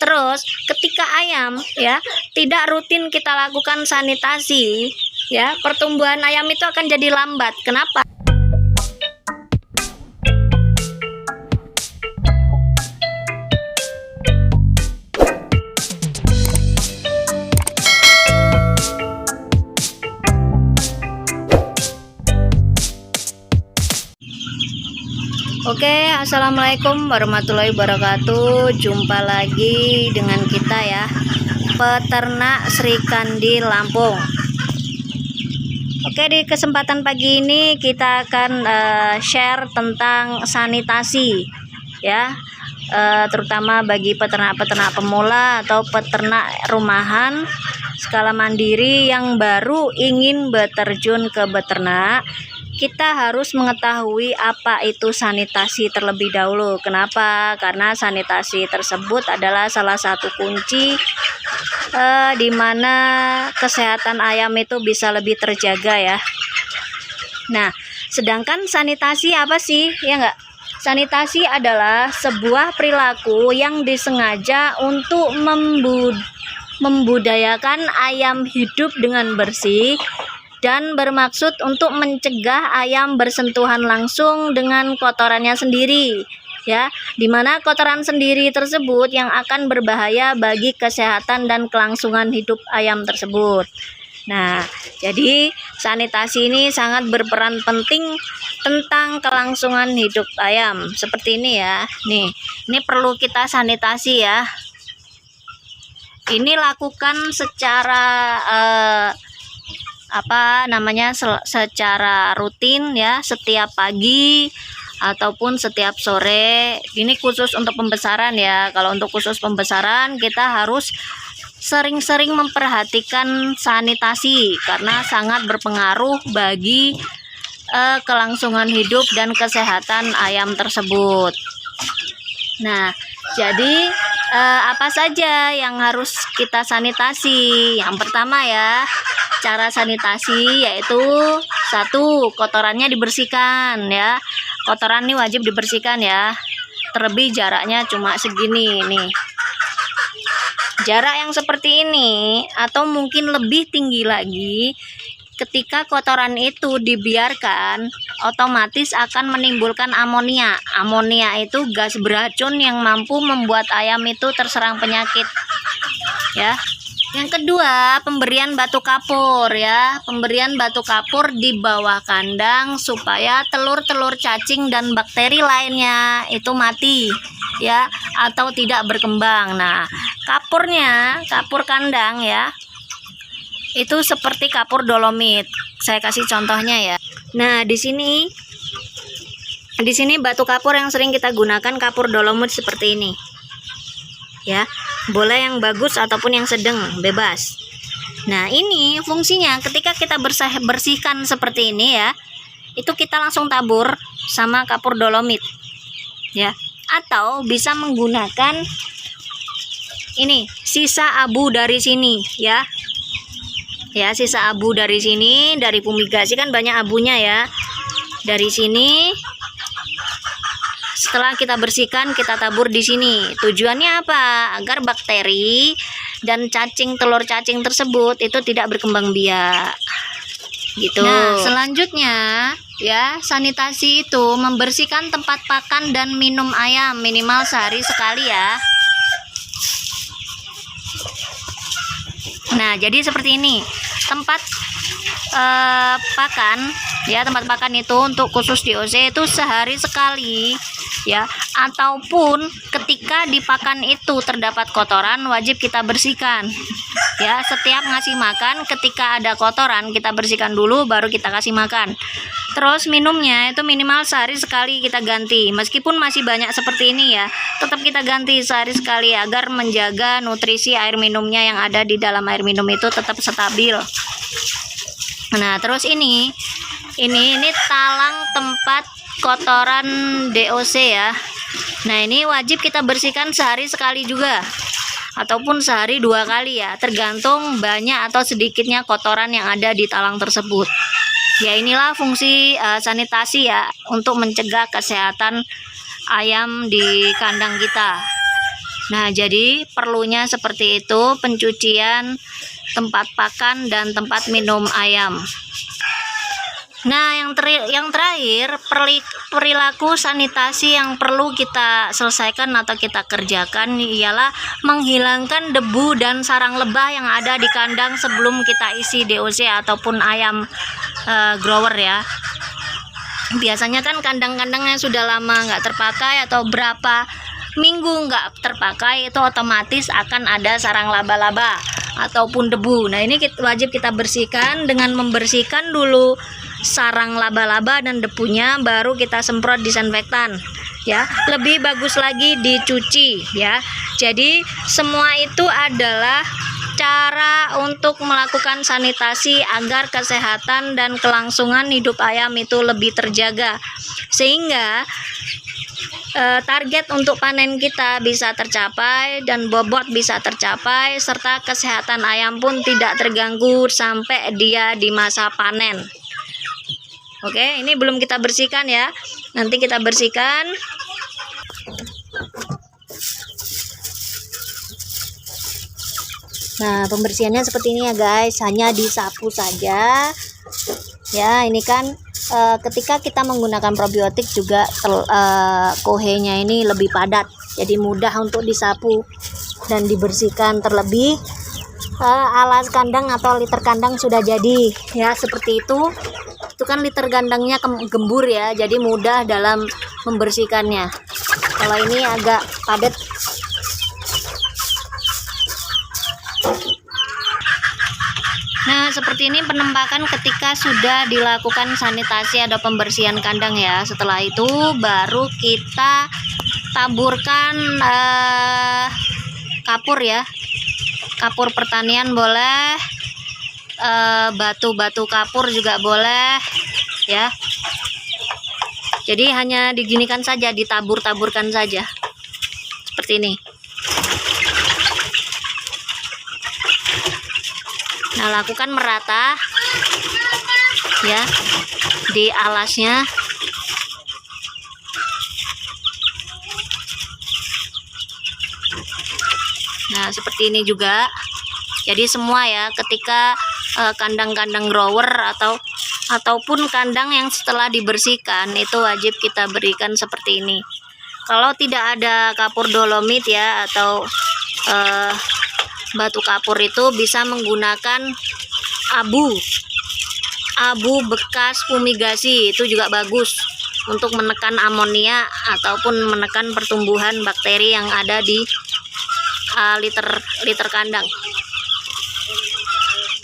Terus ketika ayam ya tidak rutin kita lakukan sanitasi, ya pertumbuhan ayam itu akan jadi lambat. Kenapa? Oke, assalamualaikum warahmatullahi wabarakatuh. Jumpa lagi dengan kita ya, peternak Srikandi Lampung. Oke, di kesempatan pagi ini kita akan share tentang sanitasi ya, terutama bagi peternak-peternak pemula atau peternak rumahan skala mandiri yang baru ingin berterjun ke beternak. Kita harus mengetahui apa itu sanitasi terlebih dahulu. Kenapa? Karena sanitasi tersebut adalah salah satu kunci di mana kesehatan ayam itu bisa lebih terjaga ya. Nah, sedangkan sanitasi apa sih? Ya enggak? Sanitasi adalah sebuah perilaku yang disengaja untuk membudayakan ayam hidup dengan bersih dan bermaksud untuk mencegah ayam bersentuhan langsung dengan kotorannya sendiri ya, dimana kotoran sendiri tersebut yang akan berbahaya bagi kesehatan dan kelangsungan hidup ayam tersebut. Nah, jadi sanitasi ini sangat berperan penting tentang kelangsungan hidup ayam. Seperti ini ya, nih ini perlu kita sanitasi ya. Ini lakukan secara secara rutin ya, setiap pagi ataupun setiap sore. Ini khusus untuk pembesaran ya. Kalau untuk khusus pembesaran kita harus sering-sering memperhatikan sanitasi karena sangat berpengaruh bagi kelangsungan hidup dan kesehatan ayam tersebut. Nah, jadi apa saja yang harus kita sanitasi? Yang pertama ya, cara sanitasi yaitu satu, kotorannya dibersihkan ya. Kotoran ini wajib dibersihkan ya. Terlebih jaraknya cuma segini nih. Jarak yang seperti ini atau mungkin lebih tinggi lagi. Ketika kotoran itu dibiarkan, otomatis akan menimbulkan amonia. Amonia itu gas beracun yang mampu membuat ayam itu terserang penyakit. Ya. Yang kedua, pemberian batu kapur ya. Pemberian batu kapur di bawah kandang supaya telur-telur cacing dan bakteri lainnya itu mati ya, atau tidak berkembang. Nah, kapurnya, kapur kandang ya, itu seperti kapur dolomit. Saya kasih contohnya ya. Nah, di sini batu kapur yang sering kita gunakan kapur dolomit seperti ini. Ya, boleh yang bagus ataupun yang sedang, bebas. Nah, ini fungsinya ketika kita bersihkan seperti ini ya, itu kita langsung tabur sama kapur dolomit. Ya, atau bisa menggunakan ini sisa abu dari sini ya. Ya, sisa abu dari sini, dari fumigasi kan banyak abunya ya. Dari sini setelah kita bersihkan, kita tabur di sini. Tujuannya apa? Agar bakteri dan cacing, telur cacing tersebut itu tidak berkembang biak. Gitu. Nah, selanjutnya ya, sanitasi itu membersihkan tempat pakan dan minum ayam minimal sehari sekali ya. Nah, jadi seperti ini. Tempat pakan ya, tempat pakan itu untuk khusus DOC itu sehari sekali ya, ataupun ketika di pakan itu terdapat kotoran wajib kita bersihkan ya. Setiap ngasih makan, ketika ada kotoran kita bersihkan dulu baru kita kasih makan. Terus minumnya itu minimal sehari sekali kita ganti. Meskipun masih banyak seperti ini ya, tetap kita ganti sehari sekali agar menjaga nutrisi air minumnya yang ada di dalam air minum itu tetap stabil. Nah, terus ini talang tempat kotoran DOC ya. Nah, ini wajib kita bersihkan sehari sekali juga, ataupun sehari 2 kali ya, tergantung banyak atau sedikitnya kotoran yang ada di talang tersebut. Ya, inilah fungsi sanitasi ya, untuk mencegah kesehatan ayam di kandang kita. Nah, jadi perlunya seperti itu pencucian tempat pakan dan tempat minum ayam. Nah, yang terakhir perilaku sanitasi yang perlu kita selesaikan atau kita kerjakan ialah menghilangkan debu dan sarang lebah yang ada di kandang sebelum kita isi DOC ataupun ayam grower ya. Biasanya kan kandang-kandang yang sudah lama nggak terpakai atau berapa minggu nggak terpakai itu otomatis akan ada sarang laba-laba ataupun debu. Nah, ini wajib kita bersihkan dengan membersihkan dulu sarang laba-laba dan debunya, baru kita semprot disinfektan ya. Lebih bagus lagi dicuci ya. Jadi semua itu adalah cara untuk melakukan sanitasi agar kesehatan dan kelangsungan hidup ayam itu lebih terjaga, sehingga target untuk panen kita bisa tercapai dan bobot bisa tercapai, serta kesehatan ayam pun tidak terganggu sampai dia di masa panen. Oke, ini belum kita bersihkan ya. Nanti kita bersihkan. Nah, pembersihannya seperti ini ya guys, hanya disapu saja. Ya, ini kan ketika kita menggunakan probiotik juga kohenya ini lebih padat, jadi mudah untuk disapu dan dibersihkan. Terlebih alas kandang atau liter kandang sudah jadi ya, seperti itu kan liter kandangnya gembur ya, jadi mudah dalam membersihkannya. Kalau ini agak padat. Nah, seperti ini penempakan ketika sudah dilakukan sanitasi atau pembersihan kandang ya. Setelah itu baru kita taburkan kapur ya. Kapur pertanian boleh, batu-batu kapur juga boleh ya. Jadi hanya diginikan saja, ditabur-taburkan saja seperti ini. Nah, lakukan merata ya di alasnya. Nah, seperti ini juga. Jadi semua ya, ketika kandang-kandang grower ataupun kandang yang setelah dibersihkan itu wajib kita berikan seperti ini. Kalau tidak ada kapur dolomit ya atau batu kapur, itu bisa menggunakan abu bekas fumigasi, itu juga bagus untuk menekan amonia ataupun menekan pertumbuhan bakteri yang ada di liter kandang.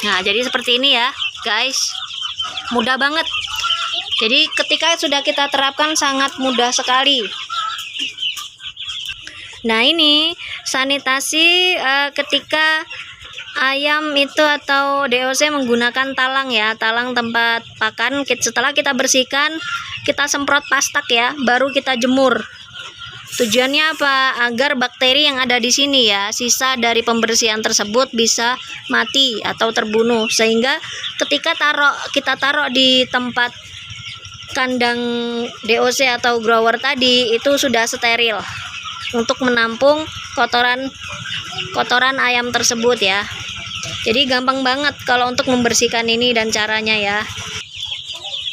Nah, jadi seperti ini ya guys, mudah banget. Jadi ketika sudah kita terapkan sangat mudah sekali. Nah, ini sanitasi ketika ayam itu atau DOC menggunakan talang ya, talang tempat pakan. Setelah kita bersihkan, kita semprot pastak ya, baru kita jemur. Tujuannya apa? Agar bakteri yang ada di sini ya, sisa dari pembersihan tersebut bisa mati atau terbunuh, sehingga ketika kita taruh di tempat kandang DOC atau grower tadi itu sudah steril untuk menampung kotoran ayam tersebut ya. Jadi gampang banget kalau untuk membersihkan ini dan caranya ya.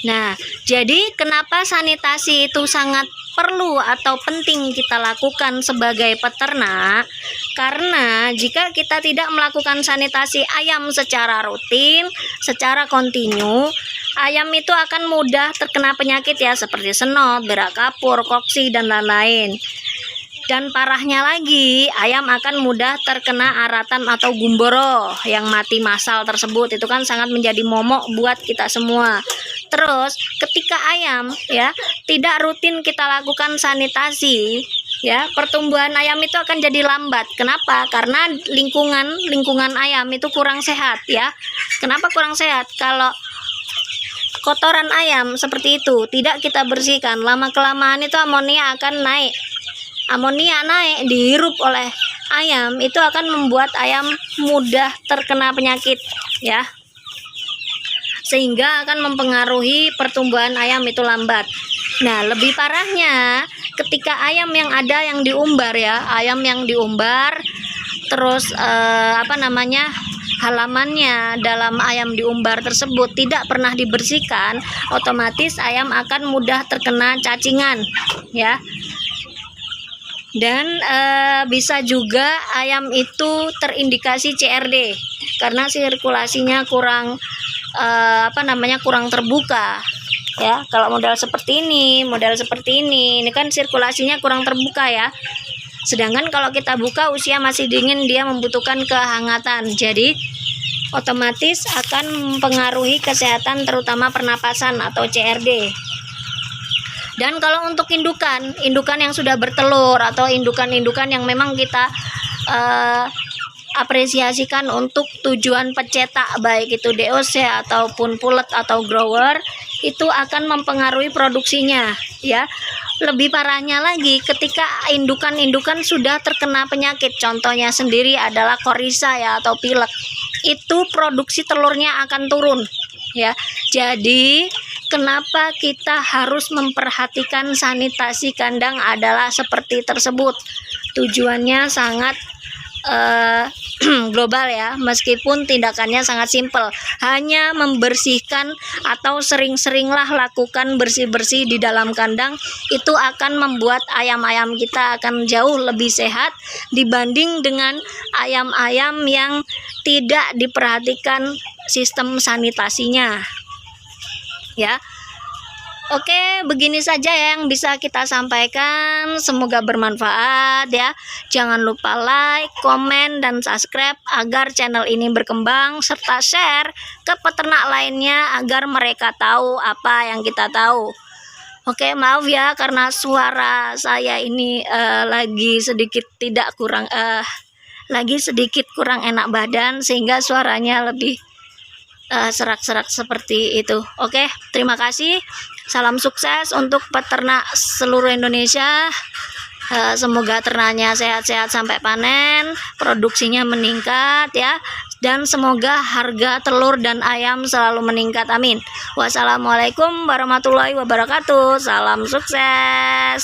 Nah, jadi kenapa sanitasi itu sangat perlu atau penting kita lakukan sebagai peternak? Karena jika kita tidak melakukan sanitasi ayam secara rutin, secara kontinu, ayam itu akan mudah terkena penyakit ya, seperti senot, berak kapur, koksi, dan lain-lain. Dan parahnya lagi, ayam akan mudah terkena aratan atau gumboro yang mati massal tersebut. Itu kan sangat menjadi momok buat kita semua. Terus ketika ayam ya tidak rutin kita lakukan sanitasi ya, pertumbuhan ayam itu akan jadi lambat. Kenapa? Karena lingkungan ayam itu kurang sehat ya. Kenapa kurang sehat? Kalau kotoran ayam seperti itu tidak kita bersihkan, lama-kelamaan itu amonia akan naik. Amonia naik dihirup oleh ayam, itu akan membuat ayam mudah terkena penyakit ya, sehingga akan mempengaruhi pertumbuhan ayam itu lambat. Nah, lebih parahnya ketika ayam yang ada yang diumbar ya, ayam yang diumbar, terus halamannya dalam ayam diumbar tersebut tidak pernah dibersihkan, otomatis ayam akan mudah terkena cacingan ya. Dan bisa juga ayam itu terindikasi CRD karena sirkulasinya kurang kurang terbuka ya. Kalau model seperti ini kan sirkulasinya kurang terbuka ya. Sedangkan kalau kita buka usia masih dingin, dia membutuhkan kehangatan, jadi otomatis akan mempengaruhi kesehatan terutama pernapasan atau CRD. Dan kalau untuk indukan yang sudah bertelur atau indukan yang memang kita apresiasikan untuk tujuan pencetak, baik itu DOC ataupun pulet atau grower, itu akan mempengaruhi produksinya ya. Lebih parahnya lagi ketika indukan sudah terkena penyakit, contohnya sendiri adalah korisa ya atau pilek, itu produksi telurnya akan turun ya. Jadi kenapa kita harus memperhatikan sanitasi kandang adalah seperti tersebut. Tujuannya sangat global ya, meskipun tindakannya sangat simpel, hanya membersihkan atau sering-seringlah lakukan bersih-bersih di dalam kandang. Itu akan membuat ayam-ayam kita akan jauh lebih sehat dibanding dengan ayam-ayam yang tidak diperhatikan sistem sanitasinya ya. Oke, begini saja ya yang bisa kita sampaikan. Semoga bermanfaat ya. Jangan lupa like, komen, dan subscribe agar channel ini berkembang, serta share ke peternak lainnya agar mereka tahu apa yang kita tahu. Oke, maaf ya karena suara saya ini lagi sedikit kurang enak badan, sehingga suaranya lebih serak-serak seperti itu. Oke, terima kasih. Salam sukses untuk peternak seluruh Indonesia. Semoga ternaknya sehat-sehat sampai panen, produksinya meningkat ya, dan semoga harga telur dan ayam selalu meningkat. Amin. Wassalamualaikum warahmatullahi wabarakatuh. Salam sukses.